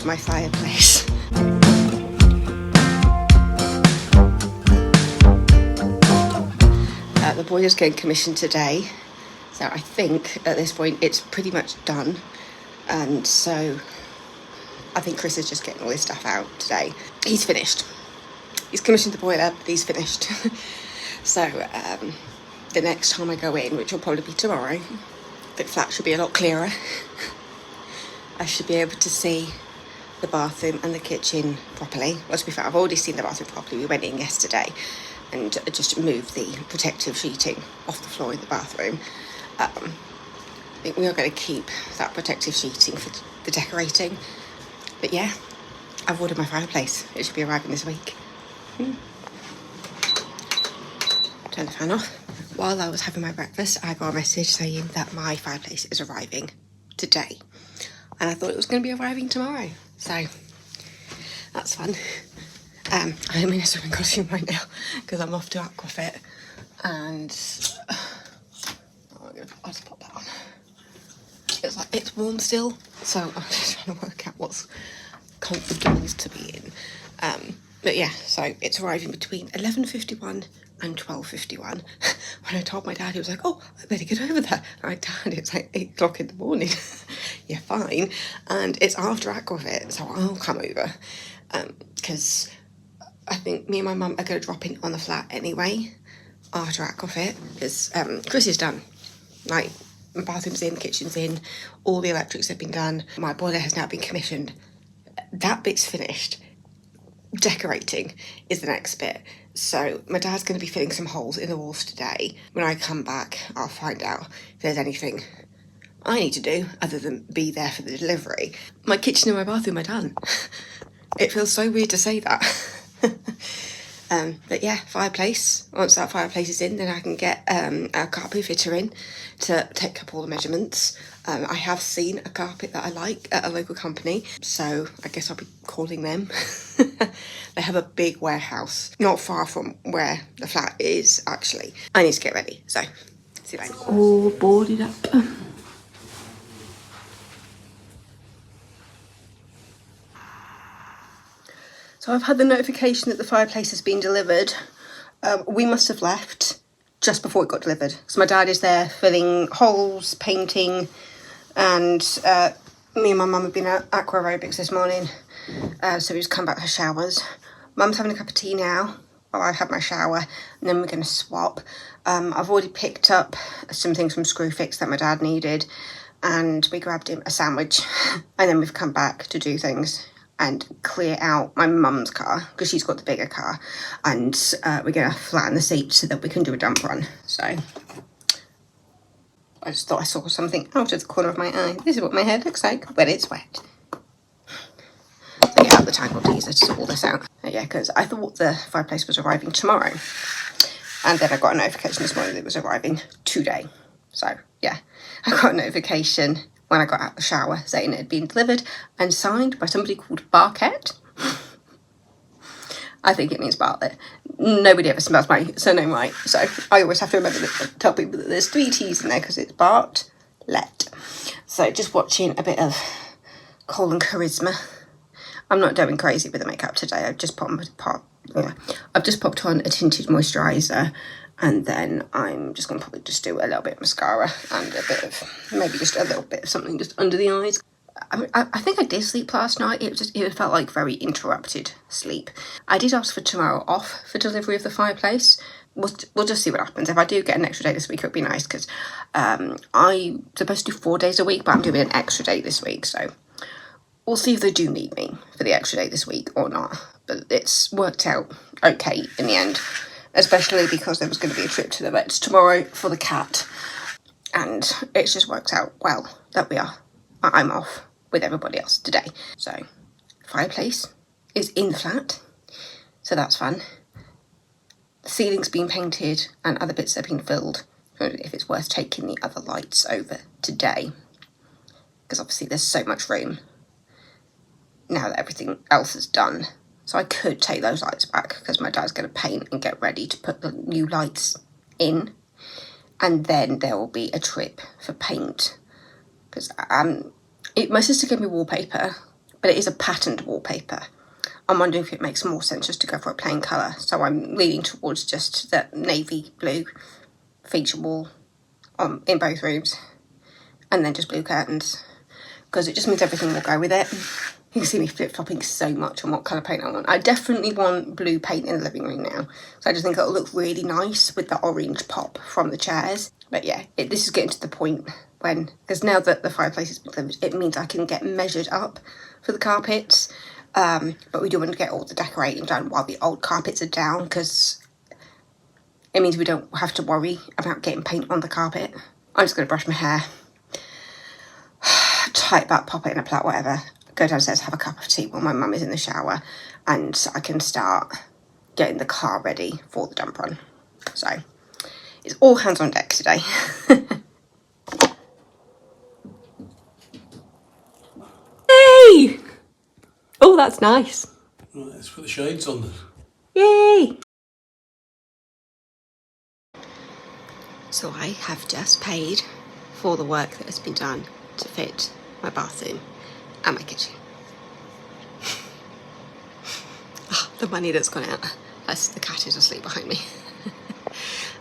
my fireplace. The boiler's getting commissioned today, so I think at this point it's pretty much done, and so I think Chris is just getting all his stuff out today. He's finished. He's commissioned the boiler, but he's finished. So the next time I go in, which will probably be tomorrow, the flat should be a lot clearer. I should be able to see the bathroom and the kitchen properly. Well, to be fair, I've already seen the bathroom properly. We went in yesterday and just moved the protective sheeting off the floor in the bathroom. I think we are going to keep that protective sheeting for the decorating. But yeah, I've ordered my fireplace. It should be arriving this week. Turn the fan off. While I was having my breakfast, I got a message saying that my fireplace is arriving today. And I thought it was going to be arriving tomorrow. So that's fun. I'm in a swimming costume right now because I'm off to Aquafit, and I'll just pop that on. It's warm still, so I'm just trying to work out what's comfortable to be in. But yeah, so it's arriving between 11:51 and 12:51. When I told my dad, he was like, "Oh, I better get over there." I'm like, "Dad, it's like 8 o'clock in the morning." "Yeah, fine." And it's after Aquafit, so I'll come over because I think me and my mum are going to drop in on the flat anyway after Aquafit, because Chris is done. Like, my bathroom's in, kitchen's in, all the electrics have been done. My boiler has now been commissioned. That bit's finished. Decorating is the next bit. So my dad's going to be filling some holes in the walls today. When I come back, I'll find out if there's anything I need to do other than be there for the delivery. My kitchen and my bathroom are done. It feels so weird to say that. But yeah, fireplace. Once that fireplace is in, then I can get a carpet fitter in to take up all the measurements. I have seen a carpet that I like at a local company, so I guess I'll be calling them. They have a big warehouse not far from where the flat is, actually. I need to get ready, so see you later. All boarded up. So I've had the notification that the fireplace has been delivered. We must have left just before it got delivered. So my dad is there filling holes, painting, and me and my mum have been at aqua aerobics this morning. So we've just come back to showers. Mum's having a cup of tea now while I have my shower, and then we're going to swap. I've already picked up some things from Screwfix that my dad needed, and we grabbed him a sandwich, and then we've come back to do things and clear out my mum's car, because she's got the bigger car, and we're going to flatten the seats so that we can do a dump run. So I just thought I saw something out of the corner of my eye. This is what my hair looks like when it's wet. Get out the tangle teaser to sort all this out. Yeah, because I thought the fireplace was arriving tomorrow, and then I got a notification this morning that it was arriving today. So yeah, I got a notification when I got out of the shower saying it had been delivered and signed by somebody called Barquette. I think it means Bartlett. Nobody ever spells my surname right, so I always have to remember to tell people that there's 3 T's in there because it's Bartlett. So just watching a bit of Cole and Charisma. I'm not going crazy with the makeup today. I've just popped on a tinted moisturiser, and then I'm just going to probably just do a little bit of mascara and a bit of, maybe just a little bit of something just under the eyes. I think I did sleep last night. It felt like very interrupted sleep. I did ask for tomorrow off for delivery of the fireplace. We'll just see what happens. If I do get an extra day this week, it would be nice, because I'm supposed to do 4 days a week, but I'm doing an extra day this week, so we'll see if they do need me for the extra day this week or not. But it's worked out okay in the end, especially because there was going to be a trip to the vets tomorrow for the cat, and it's just worked out well that I'm off with everybody else today. So fireplace is in the flat, so that's fun. The ceiling's been painted and other bits have been filled. If it's worth taking the other lights over today, because obviously there's so much room now that everything else is done. So I could take those lights back, because my dad's going to paint and get ready to put the new lights in, and then there will be a trip for paint, because my sister gave me wallpaper, but it is a patterned wallpaper. I'm wondering if it makes more sense just to go for a plain colour. So I'm leaning towards just the navy blue feature wall in both rooms, and then just blue curtains, because it just means everything will go with it. You can see me flip-flopping so much on what colour paint I want. I definitely want blue paint in the living room now, so I just think it'll look really nice with the orange pop from the chairs. But yeah, this is getting to the point when, because now that the fireplace has been delivered, it means I can get measured up for the carpets. But we do want to get all the decorating done while the old carpets are down, because it means we don't have to worry about getting paint on the carpet. I'm just going to brush my hair, tie it back, pop it in a plait, whatever, go downstairs, have a cup of tea while my mum is in the shower, and I can start getting the car ready for the dump run. So it's all hands on deck today. Yay! Oh, that's nice. Right, let's put the shades on then. Yay! So I have just paid for the work that has been done to fit my bathroom and my kitchen. Oh, the money that's gone out. The cat is asleep behind me.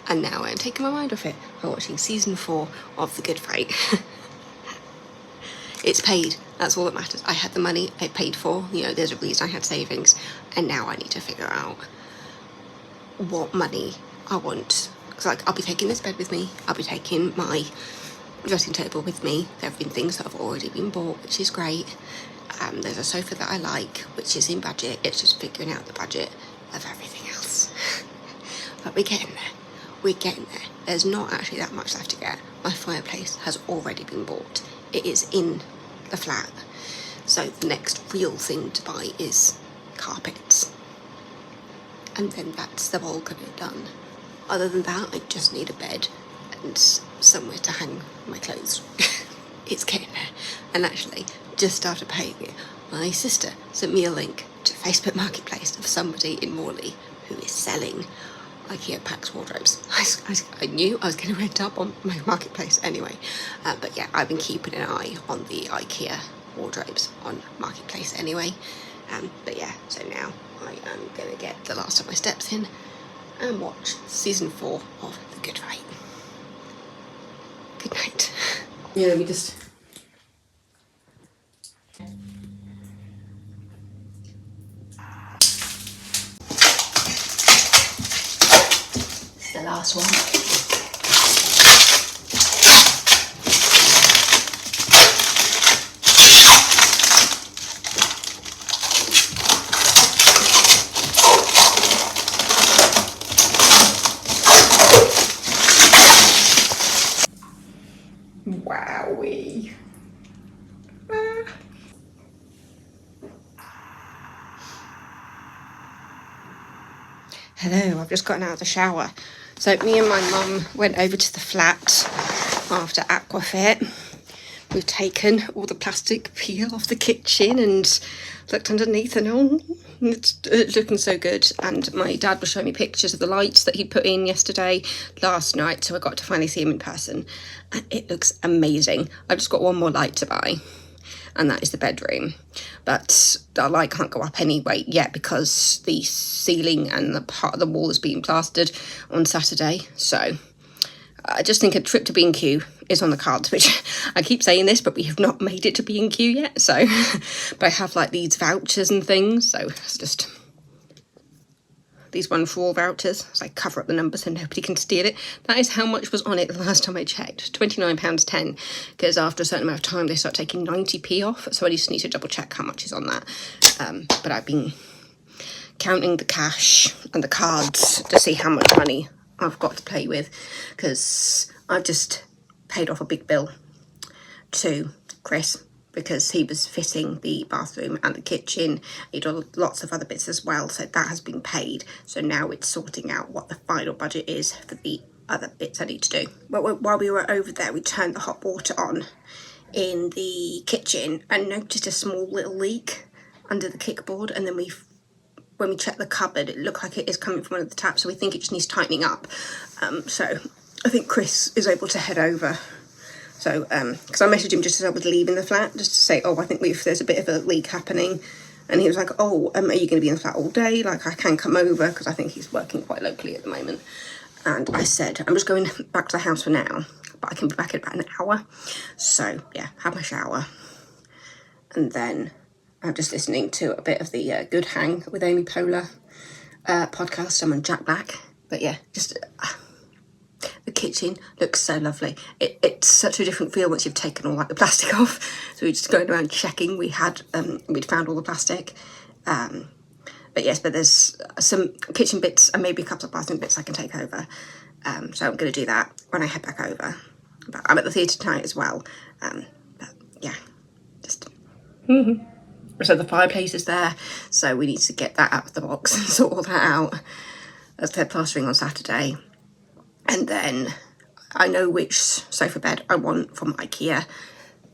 And now I'm taking my mind off it by watching season 4 of The Good Fight. It's paid, that's all that matters. I had the money, I paid for, there's a reason I had savings, and now I need to figure out what money I want. Because I'll be taking this bed with me, I'll be taking my dressing table with me. There have been things that have already been bought, which is great. There's a sofa that I like, which is in budget. It's just figuring out the budget of everything else. But we're getting there. We're getting there. There's not actually that much left to get. My fireplace has already been bought. It is in the flat. So the next real thing to buy is carpets. And then that's the bulk of it done. Other than that, I just need a bed and somewhere to hang my clothes. It's getting there. And actually, just after paying it, my sister sent me a link to Facebook Marketplace of somebody in Morley who is selling IKEA Pax wardrobes. I knew I was going to end up on my Marketplace anyway. But yeah, I've been keeping an eye on the IKEA wardrobes on Marketplace anyway. But yeah, so now I am going to get the last of my steps in and watch season 4 of The Good Fight. Good night. Yeah, let me just... The last one. Wowee. Hello, I've just gotten out of the shower. So me and my mum went over to the flat after Aquafit. We've taken all the plastic peel off the kitchen and looked underneath, and it's looking so good. And my dad was showing me pictures of the lights that he put in last night, so I got to finally see him in person. And it looks amazing. I've just got one more light to buy, and that is the bedroom. But the light can't go up anyway yet because the ceiling and the part of the wall is being plastered on Saturday. So I just think a trip to B&Q is on the cards, which I keep saying this, but we have not made it to B&Q yet. So, but I have like these vouchers and things. So it's just these 1 for all vouchers. So I cover up the numbers so nobody can steal it. That is how much was on it the last time I checked. £29.10, because after a certain amount of time they start taking 90p off. So I just need to double check how much is on that. But I've been counting the cash and the cards to see how much money I've got to play with, because I've just paid off a big bill to Chris because he was fitting the bathroom and the kitchen. He did lots of other bits as well, so that has been paid. So now it's sorting out what the final budget is for the other bits I need to do. But while we were over there, we turned the hot water on in the kitchen and noticed a small little leak under the kickboard, and then when we checked the cupboard, it looked like it is coming from one of the taps, so we think it just needs tightening up. So I think Chris is able to head over So, because I messaged him just as I was leaving the flat, just to say, oh, I think there's a bit of a leak happening. And he was like, oh, are you going to be in the flat all day? Like, I can come over, because I think he's working quite locally at the moment. And I said, I'm just going back to the house for now, but I can be back in about an hour. So, yeah, have my shower. And then I'm just listening to a bit of the Good Hang with Amy Poehler podcast. I'm on Jack Black. But yeah, just the kitchen looks so lovely. It's such a different feel once you've taken all like the plastic off. So we're just going around checking. We'd found all the plastic. But yes, but there's some kitchen bits and maybe a couple of bathroom bits I can take over. So I'm going to do that when I head back over. But I'm at the theatre tonight as well. But yeah, just... So the fireplace is there, so we need to get that out of the box and sort all that out, as they're plastering on Saturday. And then I know which sofa bed I want from IKEA.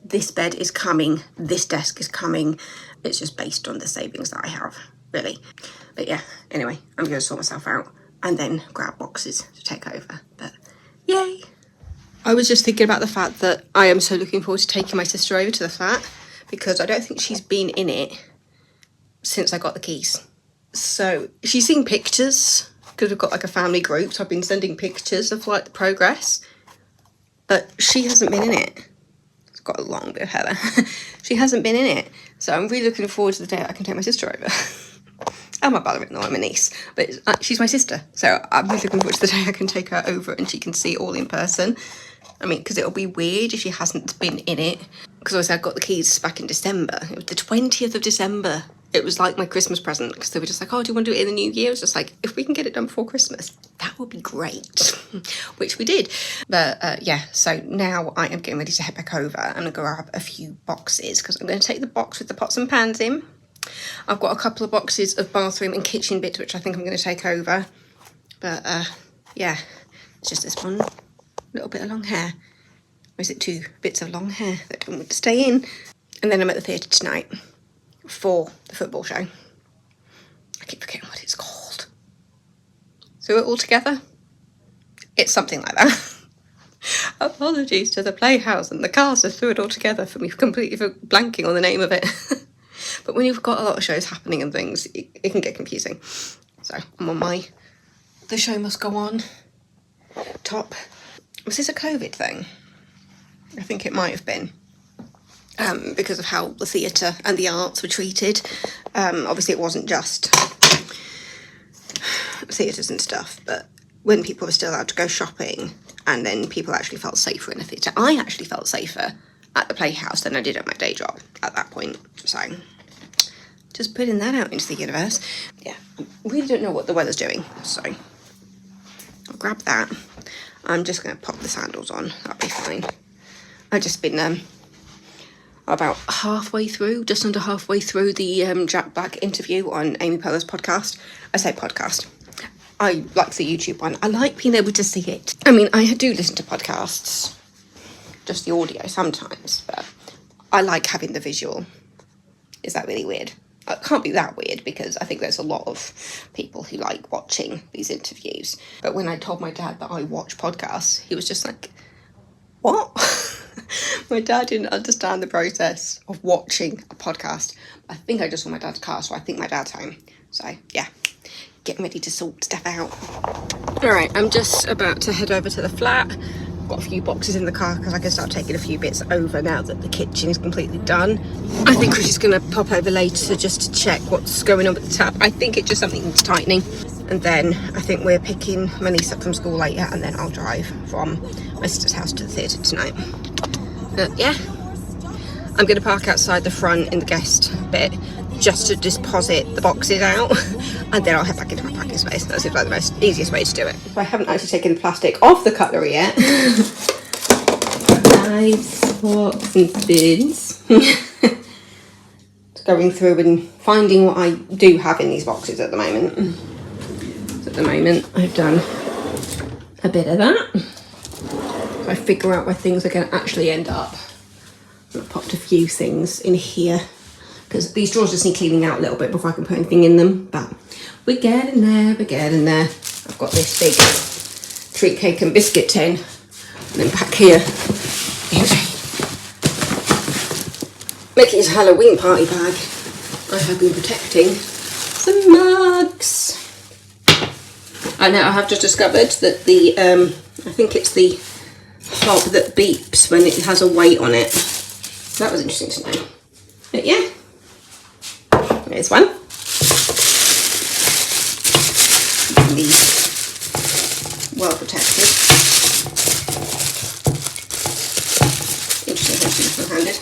This bed is coming, this desk is coming. It's just based on the savings that I have, really. But yeah, anyway, I'm going to sort myself out and then grab boxes to take over. But yay! I was just thinking about the fact that I am so looking forward to taking my sister over to the flat, because I don't think she's been in it since I got the keys. So she's seen pictures, because we've got like a family group, so I've been sending pictures of like the progress, but she hasn't been in it. It's got a long bit of hair there. She hasn't been in it, so I'm really looking forward to the day I can take my sister over. And my brother-in-law, I'm a niece, but she's my sister, so I'm really looking forward to the day I can take her over and she can see it all in person. I mean, because it'll be weird if she hasn't been in it. Because obviously I got the keys back in December. It was the 20th of December. It was like my Christmas present, because they were just like, oh, do you want to do it in the new year? It was just like, if we can get it done before Christmas, that would be great. Which we did. But yeah, so now I am getting ready to head back over and grab a few boxes, because I'm going to take the box with the pots and pans in. I've got a couple of boxes of bathroom and kitchen bits, which I think I'm going to take over. But yeah, it's just this one little bit of long hair. Or is it two bits of long hair that don't want to stay in? And then I'm at the theatre tonight for the football show. I keep forgetting what it's called. So it all together? It's something like that. Apologies to the Playhouse and the cast that threw it all together for me completely for blanking on the name of it. But when you've got a lot of shows happening and things, it can get confusing. So I'm on my The Show Must Go On top. Was this a COVID thing? I think it might have been. Because of how the theatre and the arts were treated. Obviously it wasn't just theatres and stuff, but when people were still allowed to go shopping, and then people actually felt safer in a theatre. I actually felt safer at the Playhouse than I did at my day job at that point. So just putting that out into the universe. Yeah, I really don't know what the weather's doing, so I'll grab that. I'm just going to pop the sandals on. That'll be fine. I've just been about halfway through, just under halfway through the Jack Black interview on Amy Poehler's podcast. I say podcast. I like the YouTube one. I like being able to see it. I mean, I do listen to podcasts, just the audio sometimes, but I like having the visual. Is that really weird? It can't be that weird, because I think there's a lot of people who like watching these interviews. But when I told my dad that I watch podcasts, he was just like, what? My dad didn't understand the process of watching a podcast. I think I just saw my dad's car, so I think my dad's home. So, yeah, getting ready to sort stuff out. Alright, I'm just about to head over to the flat. Got a few boxes in the car because I can start taking a few bits over now that the kitchen is completely done. I think we're just going to pop over later just to check what's going on with the tap. I think it's just something needs tightening. And then I think we're picking my niece up from school later, and then I'll drive from my sister's house to the theatre tonight. But yeah, I'm going to park outside the front in the guest bit just to deposit the boxes out, and then I'll head back into my packing space. That seems like the easiest way to do it. I haven't actually taken the plastic off the cutlery yet. Knives, forks and bins. Going through and finding what I do have in these boxes at the moment. So at the moment I've done a bit of that. So I figure out where things are going to actually end up. I've popped a few things in here, because these drawers just need cleaning out a little bit before I can put anything in them, but we're getting there, we're getting there. I've got this big treat cake and biscuit tin, and then back here Anyway, Mickey's Halloween party bag. I have been protecting some mugs. I know I have just discovered that the, I think it's the hob that beeps when it has a weight on it. That was interesting to know. But yeah, there's one. These well protected. Interesting how she's one-handed.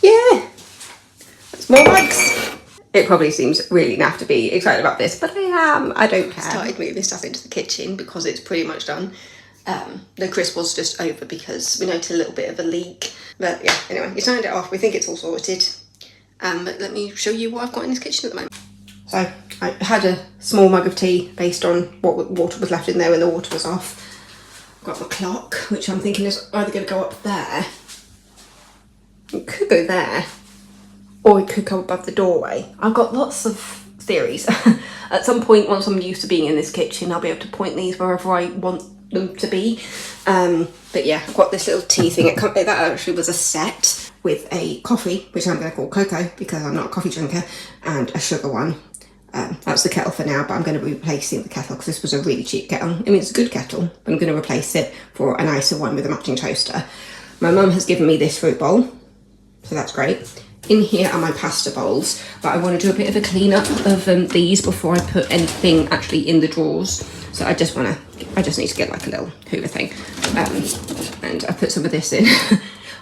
Yeah, that's more mugs. It probably seems really naff to be excited about this, but I am. I don't care. Started moving stuff into the kitchen because it's pretty much done. The crisp was just over because we noticed a little bit of a leak. But yeah, anyway, you signed it off. We think it's all sorted. But let me show you what I've got in this kitchen at the moment. So I had a small mug of tea based on what water was left in there when the water was off. I've got my clock, which I'm thinking is either going to go up there. It could go there. Or it could go above the doorway. I've got lots of theories. At some point, once I'm used to being in this kitchen, I'll be able to point these wherever I want them to be. But yeah, I've got this little tea thing. That actually was a set with a coffee, which I'm going to call cocoa because I'm not a coffee drinker, and a sugar one. That's the kettle for now, but I'm going to be replacing the kettle because this was a really cheap kettle. I mean, it's a good kettle, but I'm going to replace it for a nicer one with a matching toaster. My mum has given me this fruit bowl, so that's great. In here are my pasta bowls, but I want to do a bit of a clean up of these before I put anything actually in the drawers. So I just need to get like a little hoover thing. And I put some of this in.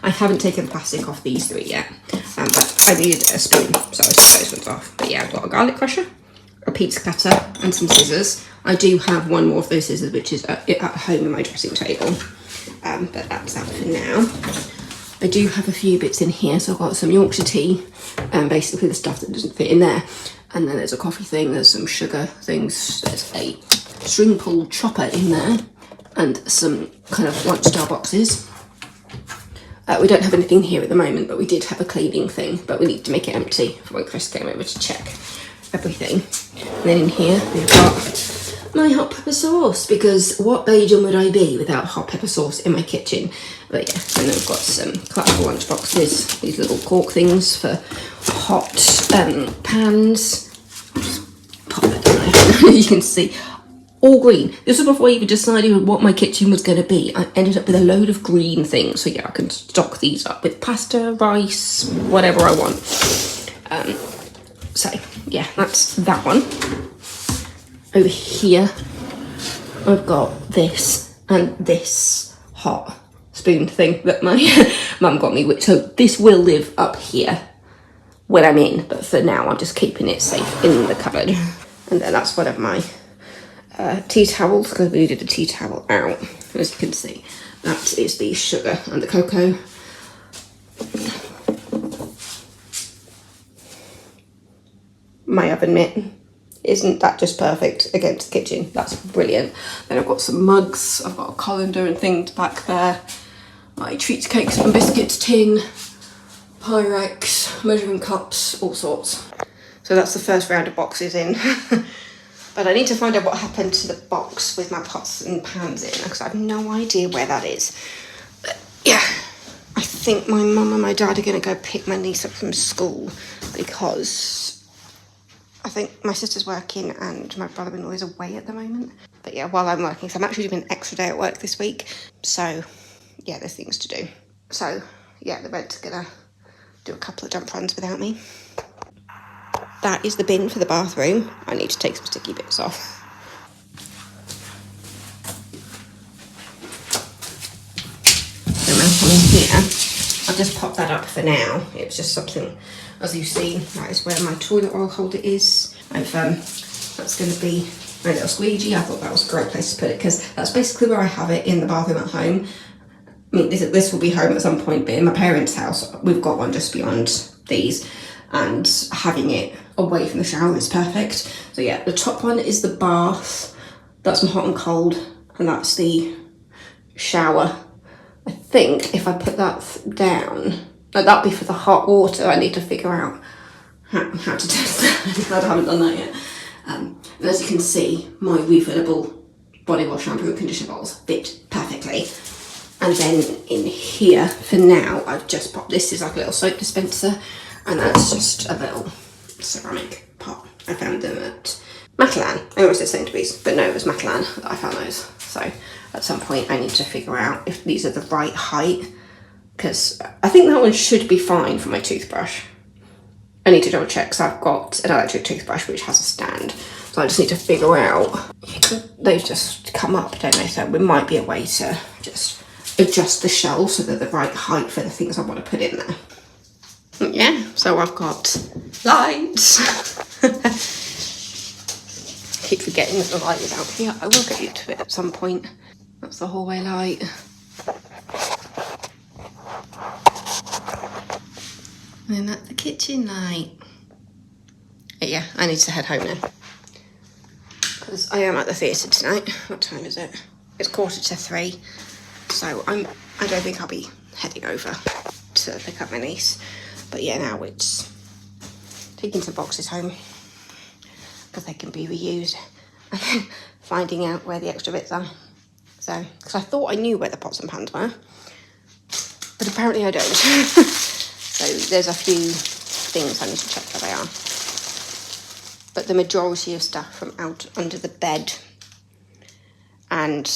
I haven't taken the plastic off these three yet, but I needed a spoon, so I took those ones off. But yeah, I've got a garlic crusher, a pizza cutter, and some scissors. I do have one more of those scissors, which is at home in my dressing table. But that's that for now. I do have a few bits in here, so I've got some Yorkshire tea, and basically the stuff that doesn't fit in there. And then there's a coffee thing, there's some sugar things, there's a string pull chopper in there, and some kind of lunch style boxes. We don't have anything here at the moment, but we did have a cleaning thing, but we need to make it empty for when Chris came over to check everything. And then in here we've got my hot pepper sauce, because what Bajan would I be without hot pepper sauce in my kitchen? But yeah, and then I've got some collapsible lunch boxes, these little cork things for hot pans. Just pop that down there. You can see, all green. This was before I even decided what my kitchen was going to be. I ended up with a load of green things, so yeah, I can stock these up with pasta, rice, whatever I want. So yeah, that's that one. Over here, I've got this and this hot spoon thing that my mum got me, so this will live up here when I'm in, but for now I'm just keeping it safe in the cupboard. And then that's one of my tea towels, because we needed a tea towel out. As you can see, that is the sugar and the cocoa. My oven mitt. Isn't that just perfect against the kitchen? That's brilliant. Then I've got some mugs, I've got a colander and things back there. My treats, cakes and biscuits tin, Pyrex, measuring cups, all sorts. So that's the first round of boxes in. But I need to find out what happened to the box with my pots and pans in, because I have no idea where that is. But yeah, I think my mum and my dad are going to go pick my niece up from school, because I think my sister's working and my brother-in-law is away at the moment. But yeah, while I'm working, so I'm actually doing an extra day at work this week. So yeah, there's things to do. So yeah, the red's gonna do a couple of jump runs without me. That is the bin for the bathroom. I need to take some sticky bits off. So now I'm in here. I'll just pop that up for now. It's just something, as you've seen, that is where my toilet roll holder is. That's going to be my little squeegee. I thought that was a great place to put it, because that's basically where I have it in the bathroom at home. I mean, this will be home at some point, but in my parents' house, we've got one just beyond these, and having it away from the shower is perfect. So yeah, the top one is the bath. That's my hot and cold, and that's the shower. I think if I put that down, that'd be for the hot water. I need to figure out how to do that. I haven't done that yet. And as you can see, my refillable body wash, shampoo and conditioner bottles fit perfectly. And then in here, for now, I've just popped, this is like a little soap dispenser, and that's just a little ceramic pot. I found them at Matalan. I always said Sainsbury's, but no, it was Matalan that I found those. So at some point I need to figure out if these are the right height, because I think that one should be fine for my toothbrush. I need to double check, because I've got an electric toothbrush which has a stand. So I just need to figure out, they just come up, don't they? So there might be a way to just adjust the shelf so they're the right height for the things I want to put in there. Yeah, so I've got lights. Keep forgetting that the light is out here. I will get you to it at some point. That's the hallway light. And then that's the kitchen light. But yeah, I need to head home now, because I am at the theatre tonight. What time is it? It's 3:15. So I don't think I'll be heading over to pick up my niece. But yeah, now it's taking some boxes home, because they can be reused, and then finding out where the extra bits are. So, because I thought I knew where the pots and pans were, but apparently I don't. So there's a few things I need to check where they are. But the majority of stuff from out under the bed and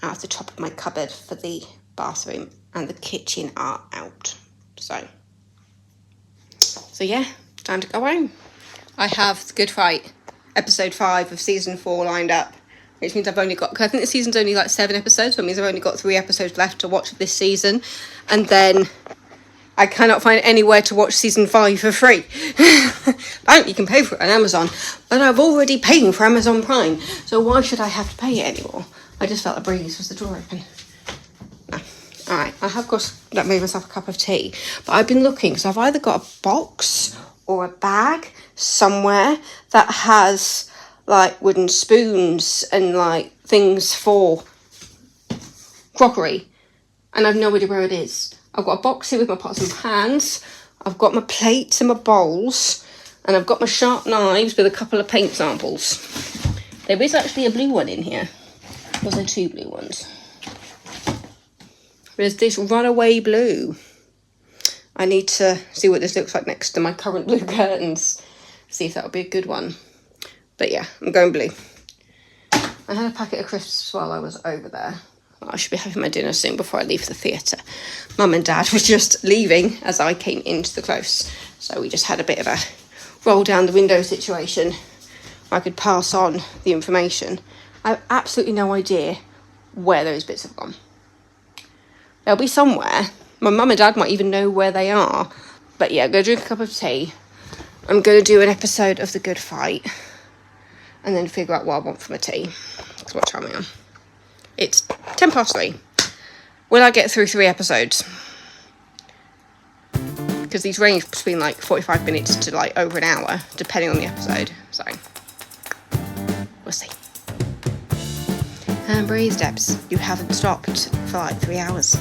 out the top of my cupboard for the bathroom and the kitchen are out. So yeah, time to go home. I have The Good Fight, episode 5 of season 4 lined up, which means I've only got, because I think the season's only like 7 episodes, so it means I've only got 3 episodes left to watch this season, and then I cannot find anywhere to watch season 5 for free. Apparently you can pay for it on Amazon, but I've already paid for Amazon Prime, so why should I have to pay it anymore? I just felt a breeze. Was the door open? No. Alright, I have got made myself a cup of tea, but I've been looking, because I've either got a box or a bag somewhere that has like wooden spoons and like things for crockery, and I've no idea where it is. I've got a box here with my pots and pans, I've got my plates and my bowls, and I've got my sharp knives with a couple of paint samples. There is actually a blue one in here. Was there 2 blue ones? There's this runaway blue. I need to see what this looks like next to my current blue curtains. See if that would be a good one. But yeah, I'm going blue. I had a packet of crisps while I was over there. I should be having my dinner soon before I leave the theatre. Mum and Dad were just leaving as I came into the close. So we just had a bit of a roll down the window situation where I could pass on the information. I have absolutely no idea where those bits have gone. They'll be somewhere. My mum and dad might even know where they are. But yeah, I'm going to drink a cup of tea. I'm going to do an episode of The Good Fight. And then figure out what I want for my tea. Because what time am I on? It's 3:10. Will I get through 3 episodes? Because these range between like 45 minutes to like over an hour, depending on the episode. So, we'll see. And breathe, Debs. You haven't stopped for like 3 hours.